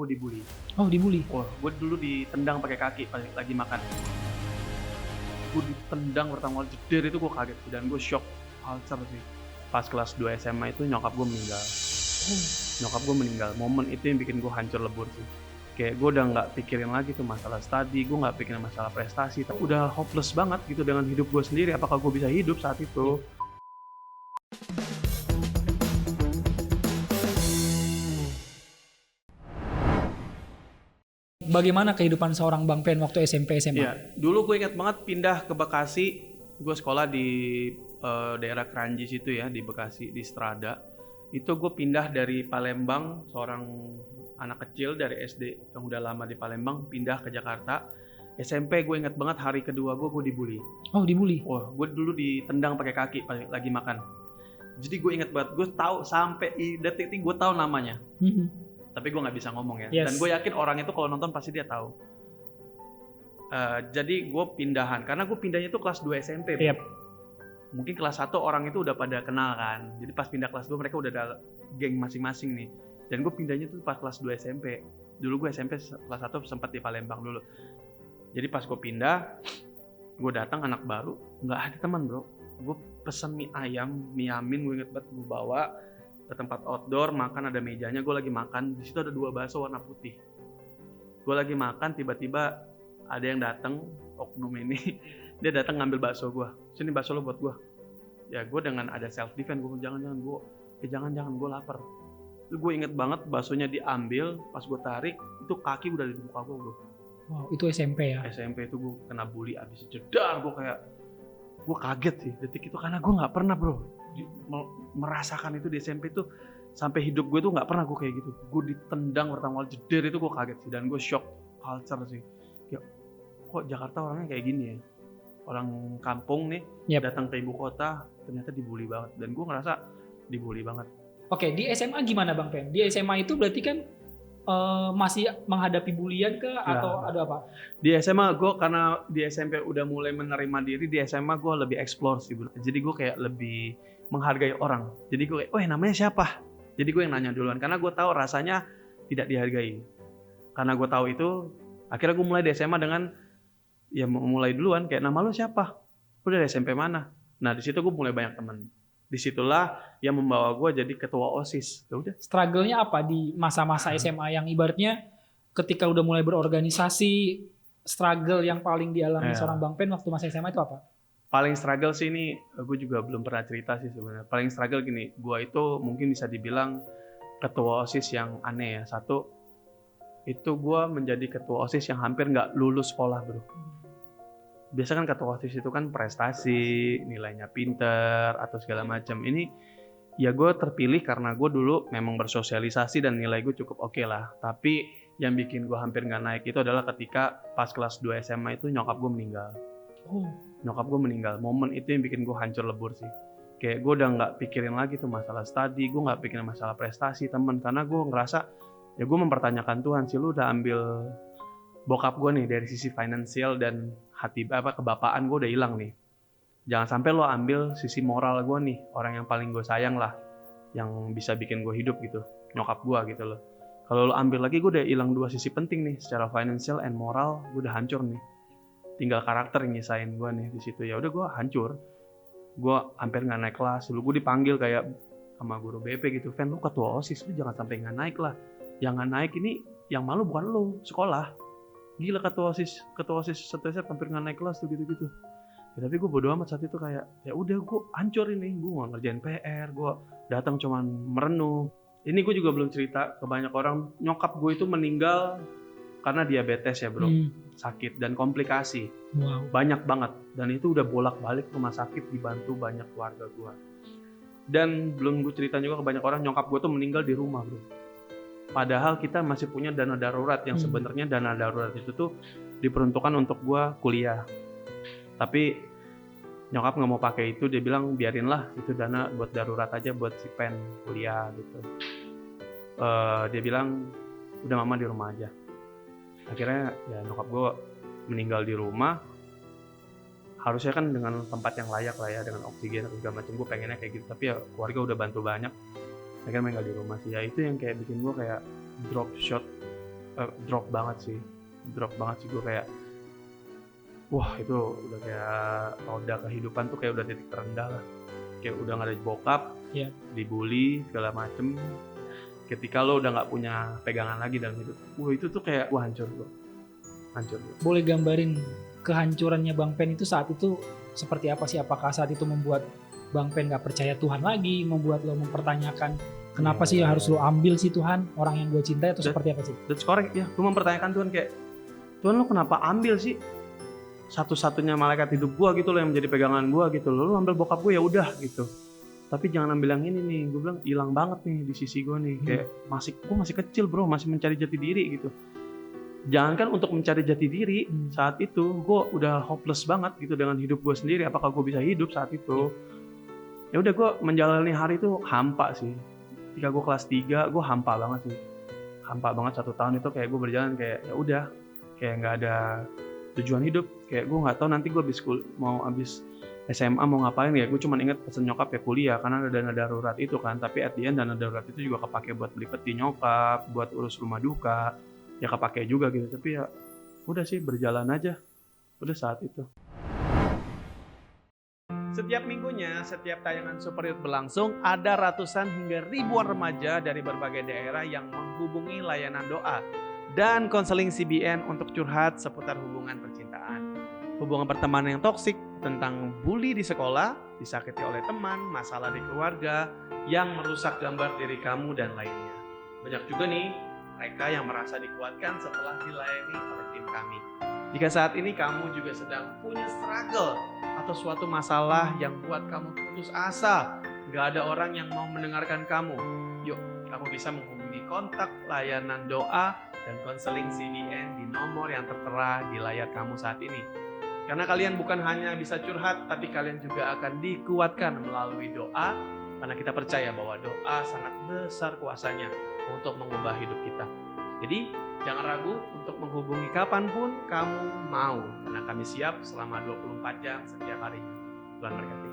gue dibully. Oh, dibully? Wah, gue dulu ditendang pakai kaki pas lagi makan. Gue ditendang pertama kali jeder itu gue kaget sih, dan gue shock culture sih. Pas kelas 2 SMA itu nyokap gue meninggal. Nyokap gue meninggal, momen itu yang bikin gue hancur lebur sih. Kayak gue udah nggak pikirin lagi tuh masalah study, gue nggak pikirin masalah prestasi, tapi udah hopeless banget gitu dengan hidup gue sendiri, apakah gue bisa hidup saat itu. Bagaimana kehidupan seorang Bang Pen waktu SMP, SMA? Iya, dulu gue ingat banget pindah ke Bekasi, gue sekolah di daerah Kranji situ ya, di Bekasi, di Strada. Itu gue pindah dari Palembang, seorang anak kecil dari SD yang udah lama di Palembang, pindah ke Jakarta. SMP gue ingat banget hari kedua gue dibully. Oh, dibully? Wah, gue dulu ditendang pakai kaki pas lagi makan. Jadi gue ingat banget, gue tahu sampai detik ini gue tahu namanya. Tapi gue nggak bisa ngomong ya. Yes. Dan gue yakin orang itu kalau nonton pasti dia tahu. Jadi gue pindahan, karena gue pindahnya itu kelas 2 SMP. Yep. Mungkin kelas 1 orang itu udah pada kenal kan. Jadi pas pindah kelas 2 mereka udah ada geng masing-masing nih. Dan gue pindahnya tuh pas kelas 2 SMP. Dulu gue SMP kelas 1 sempat di Palembang dulu. Jadi pas gue pindah, gue datang anak baru, nggak ada teman bro. Gue pesen mie ayam, mie amin, gue inget banget, gue bawa ke tempat outdoor, makan ada mejanya, gue lagi makan, di situ ada 2 bakso warna putih. Gue lagi makan, tiba-tiba ada yang datang, oknum ini, dia datang ngambil bakso gue. Sini bakso lo buat gue. Ya gue dengan ada self defense, gue jangan, gue lapar. Gue inget banget baksonya diambil, pas gue tarik, itu kaki udah di muka gue bro. Wow, itu SMP ya? SMP itu gue kena bully abis jedar, gue kaget sih detik itu, karena gue nggak pernah bro merasakan itu di SMP itu. Sampai hidup gue tuh nggak pernah gue kayak gitu. Gue ditendang pertama kali jeder itu gue kaget sih, dan gue shock culture sih. Ya, kok Jakarta orangnya kayak gini ya, orang kampung nih datang ke ibu kota ternyata dibully banget, dan gue ngerasa dibully banget. Oke, di SMA gimana Bang Pen? Di SMA itu berarti kan masih menghadapi bulian kah atau ada apa? Di SMA gue, karena di SMP udah mulai menerima diri, di SMA gue lebih explore sih bro. Jadi gue kayak lebih menghargai orang. Jadi gue kayak, namanya siapa? Jadi gue yang nanya duluan, karena gue tahu rasanya tidak dihargai. Karena gue tahu itu, akhirnya gue mulai di SMA dengan ya mulai duluan, kayak nama lo siapa? Udah dari SMP mana? Nah di situ gue mulai banyak teman. Disitulah yang membawa gue jadi ketua OSIS. Ya udah. Struggle-nya apa di masa-masa SMA yang ibaratnya ketika udah mulai berorganisasi, struggle yang paling dialami seorang Bang Pen waktu masa SMA itu apa? Paling struggle sih ini, gue juga belum pernah cerita sih sebenarnya. Paling struggle gini, gue itu mungkin bisa dibilang ketua OSIS yang aneh ya. Satu, itu gue menjadi ketua OSIS yang hampir nggak lulus sekolah bro. Biasa kan ketua OSIS itu kan prestasi, nilainya pinter, atau segala macam. Ini ya gue terpilih karena gue dulu memang bersosialisasi dan nilai gue cukup oke lah. Tapi yang bikin gue hampir nggak naik itu adalah ketika pas kelas 2 SMA itu nyokap gue meninggal. Nyokap gue meninggal, momen itu yang bikin gue hancur lebur sih. Kayak gue udah nggak pikirin lagi tuh masalah study, gue nggak pikirin masalah prestasi temen, karena gue ngerasa ya gue mempertanyakan Tuhan sih, lu udah ambil bokap gue nih dari sisi finansial dan hati kebapaan gue udah hilang nih. Jangan sampai lo ambil sisi moral gue nih, orang yang paling gue sayang lah, yang bisa bikin gue hidup gitu, nyokap gue gitu loh. Kalau lo ambil lagi, gue udah hilang 2 sisi penting nih, secara financial and moral gue udah hancur nih. Tinggal karakter yang nyisain gue nih di situ. Ya udah gue hancur. Gue hampir nggak naik kelas. Dulu gue dipanggil kayak sama guru BP gitu, Fen, lu ketua OSIS, lu jangan sampai nggak naik lah. Yang nggak naik ini yang malu bukan lu, sekolah. Gila ketua OSIS satu hampir nggak naik kelas tuh gitu-gitu. Ya, tapi gue bodo amat saat itu, kayak ya udah gue hancur ini, gue nggak ngerjain PR, gue datang cuman merenung. Ini gue juga belum cerita ke banyak orang, nyokap gue itu meninggal karena diabetes ya bro, sakit dan komplikasi. Banyak banget, dan itu udah bolak-balik rumah sakit, dibantu banyak keluarga gue. Dan belum gue cerita juga ke banyak orang, nyokap gue tuh meninggal di rumah bro. Padahal kita masih punya dana darurat yang sebenarnya dana darurat itu tuh diperuntukkan untuk gue kuliah. Tapi nyokap nggak mau pakai itu, dia bilang biarinlah itu dana buat darurat aja buat si Pen kuliah gitu. Dia bilang udah mama di rumah aja. Akhirnya ya nyokap gue meninggal di rumah. Harusnya kan dengan tempat yang layak lah ya, dengan oksigen atau segala macam, gue pengennya kayak gitu. Tapi ya keluarga udah bantu banyak. Akhirnya meninggal di rumah sih. Ya itu yang kayak bikin gue kayak drop shot drop banget sih gue kayak wah itu udah kayak roda kehidupan tuh kayak udah titik terendah lah, kayak udah nggak ada bokap, dibully segala macem, ketika lo udah nggak punya pegangan lagi dalam hidup, itu tuh kayak hancur gue. Boleh gambarin kehancurannya Bang Pen itu saat itu seperti apa sih? Apakah saat itu membuat Bang Pen nggak percaya Tuhan lagi, membuat lo mempertanyakan kenapa sih harus lo ambil sih Tuhan, orang yang gue cintai, atau seperti apa sih? That's correct ya, gue mempertanyakan Tuhan kayak, Tuhan lo kenapa ambil sih satu-satunya malaikat hidup gue gitu loh yang menjadi pegangan gue gitu loh, lo ambil bokap gue ya udah gitu, tapi jangan ambil yang ini nih. Gue bilang hilang banget nih di sisi gue nih, kayak gue masih kecil bro, masih mencari jati diri gitu. Jangankan untuk mencari jati diri, saat itu gue udah hopeless banget gitu dengan hidup gue sendiri. Apakah gue bisa hidup saat itu? Ya udah gue menjalani hari itu hampa sih. Ketika gue kelas 3 gue hampa banget sih, hampa banget 1 tahun itu kayak gue berjalan kayak ya udah, kayak nggak ada tujuan hidup. Kayak gue nggak tahu nanti gue mau abis SMA mau ngapain ya. Gue cuma inget pesen nyokap ya kuliah karena ada dana darurat itu kan. Tapi at the end dana darurat itu juga kepake buat beli peti nyokap, buat urus rumah duka, ya kepake juga gitu. Tapi ya udah sih berjalan aja udah saat itu. Setiap minggunya, setiap tayangan Super Youth berlangsung, ada ratusan hingga ribuan remaja dari berbagai daerah yang menghubungi layanan doa dan konseling CBN untuk curhat seputar hubungan percintaan, hubungan pertemanan yang toksik, tentang bully di sekolah, disakiti oleh teman, masalah di keluarga yang merusak gambar diri kamu dan lainnya. Banyak juga nih mereka yang merasa dikuatkan setelah dilayani oleh tim kami. Jika saat ini kamu juga sedang punya struggle atau suatu masalah yang buat kamu putus asa, gak ada orang yang mau mendengarkan kamu, yuk kamu bisa menghubungi kontak layanan doa dan konseling CBN di nomor yang tertera di layar kamu saat ini. Karena kalian bukan hanya bisa curhat, tapi kalian juga akan dikuatkan melalui doa, karena kita percaya bahwa doa sangat besar kuasanya untuk mengubah hidup kita. Jadi jangan ragu untuk menghubungi kapanpun kamu mau, karena kami siap selama 24 jam setiap harinya. Tuhan berkati.